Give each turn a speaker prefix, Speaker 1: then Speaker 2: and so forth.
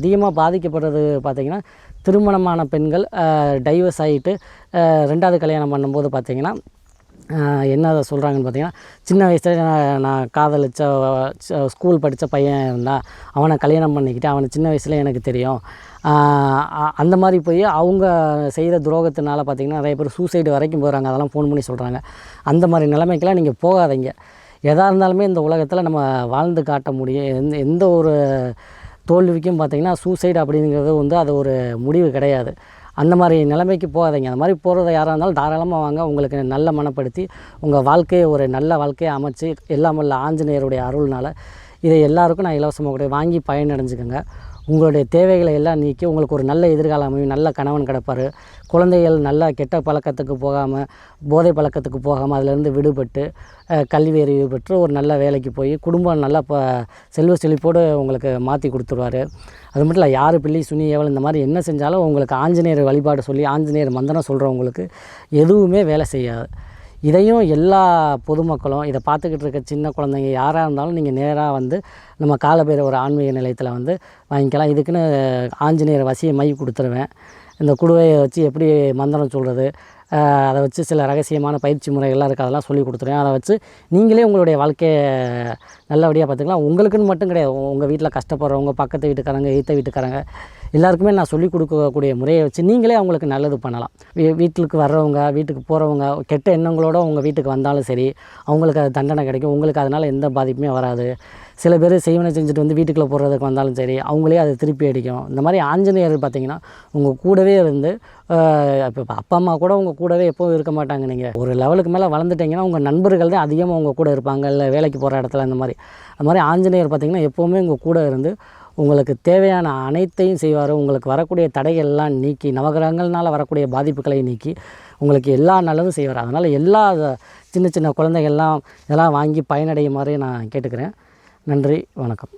Speaker 1: அதிகமாக பாதிக்கப்படுறது பார்த்திங்கன்னா, திருமணமான பெண்கள் டைவர்ஸ் ஆகிட்டு 2வது கல்யாணம் பண்ணும்போது பார்த்திங்கன்னா, என்ன சொல்கிறாங்கன்னு பார்த்திங்கன்னா, சின்ன வயசில் நான் காதலிச்ச ஸ்கூல் படித்த பையன் இருந்தான், அவனை கல்யாணம் பண்ணிக்கிட்டு அவனை சின்ன வயசில் எனக்கு தெரியும். அந்த மாதிரி போய் அவங்க செய்கிற துரோகத்தினால பார்த்திங்கன்னா, நிறைய பேர் சூசைடு வரைக்கும் போகிறாங்க. அதெல்லாம் ஃபோன் பண்ணி சொல்கிறாங்க. அந்த மாதிரி நிலைமைக்கெல்லாம் நீங்கள் போகாதீங்க. எதாக இருந்தாலுமே இந்த உலகத்தில் நம்ம வாழ்ந்து காட்ட முடியும். எந்த ஒரு தோல்விக்கும் பார்த்திங்கன்னா, சூசைடு அப்படிங்கிறது அது ஒரு முடிவு கிடையாது. அந்த மாதிரி நிலைமைக்கு போகாதீங்க. அந்த மாதிரி போகிறத யாராக இருந்தாலும் தாராளமாக வாங்க. உங்களுக்கு நல்ல மனப்படுத்தி உங்கள் வாழ்க்கையை ஒரு நல்ல வாழ்க்கையை அமைச்சு, எல்லாம் வல்ல ஆஞ்சநேயருடைய அருள்னால் இதை எல்லாருக்கும் நான் இலவசமாக கூட வாங்கி பயனடைஞ்சுக்கோங்க. உங்களுடைய தேவைகளை எல்லாம் நீக்கி உங்களுக்கு ஒரு நல்ல எதிர்காலம் அமையும். நல்ல கணவன் கிடப்பார். குழந்தைகள் நல்ல கெட்ட பழக்கத்துக்கு போகாமல், போதை பழக்கத்துக்கு போகாமல், அதிலேருந்து விடுபட்டு கல்வி அறிவு பெற்று ஒரு நல்ல வேலைக்கு போய் குடும்பம் நல்லா செல்வ செழிப்போடு உங்களுக்கு மாற்றி கொடுத்துருவார். அது மட்டும் இல்லை, யார் பிள்ளை சுனி ஏவல் இந்த மாதிரி என்ன செஞ்சாலும் உங்களுக்கு ஆஞ்சநேயர் வழிபாடு சொல்லி ஆஞ்சநேயர் மந்திரம் சொல்கிறவங்களுக்கு எதுவுமே வேலை செய்யாது. இதையும் எல்லா பொதுமக்களும் இதை பார்த்துக்கிட்டு இருக்க சின்ன குழந்தைங்க யாராக இருந்தாலும் நீங்கள் நேராக நம்ம காலபைரவர் ஒரு ஆன்மீக நிலையத்தில் வாங்கிக்கலாம். இதுக்குன்னு ஆஞ்சநேயர் வசிய மை கொடுத்துருவேன். இந்த குடுவையை வச்சு எப்படி மந்திரம் சொல்கிறது, அதை வச்சு சில ரகசியமான பயிற்சி முறைகள்லாம் இருக்குது, அதெல்லாம் சொல்லி கொடுத்துருவேன். அதை வச்சு நீங்களே உங்களுடைய வாழ்க்கையை நல்லபடியாக பார்த்துக்கலாம். உங்களுக்குன்னு மட்டும் கிடையாது, உங்கள் வீட்டில் கஷ்டப்படுறவங்க, பக்கத்து வீட்டுக்காரங்க, எய்த்த வீட்டுக்காரங்க எல்லாருக்குமே நான் சொல்லிக் கொடுக்கக்கூடிய முறையை வச்சு நீங்களே அவங்களுக்கு நல்லது பண்ணலாம். வீட்டுக்கு வர்றவங்க, வீட்டுக்கு போகிறவங்க கெட்ட எண்ணங்களோடு உங்கள் வீட்டுக்கு வந்தாலும் சரி, அவங்களுக்கு அது தண்டனை கிடைக்கும். உங்களுக்கு அதனால் எந்த பாதிப்புமே வராது. சில பேர் செய்வனை செஞ்சுட்டு வீட்டுக்குள்ளே போடுறதுக்கு வந்தாலும் சரி, அவங்களே அதை திருப்பி அடிக்கும். இந்த மாதிரி ஆஞ்சநேயர் பார்த்திங்கன்னா உங்கள் கூடவே இருந்து, இப்போ அப்பா அம்மா கூட உங்கள் கூடவே எப்போவும் இருக்க மாட்டாங்க. நீங்கள் ஒரு லெவலுக்கு மேலே வளர்ந்துட்டிங்கன்னா உங்கள் நண்பர்கள் தான் அதிகமாக உங்கள் கூட இருப்பாங்க, இல்லை வேலைக்கு போகிற இடத்துல அந்த மாதிரி ஆஞ்சநேயர் பார்த்திங்கன்னா எப்போவுமே உங்கள் கூட இருந்து உங்களுக்கு தேவையான அனைத்தையும் செய்வார். உங்களுக்கு வரக்கூடிய தடைகள்லாம் நீக்கி, நவகிரகங்கள்னால் வரக்கூடிய பாதிப்புகளை நீக்கி உங்களுக்கு எல்லா நல்லதும் செய்வார். அதனால் எல்லா சின்ன சின்ன குழந்தைகள்லாம் இதெல்லாம் வாங்கி பயனடையுமாறு நான் கேட்டுக்கிறேன். நன்றி, வணக்கம்.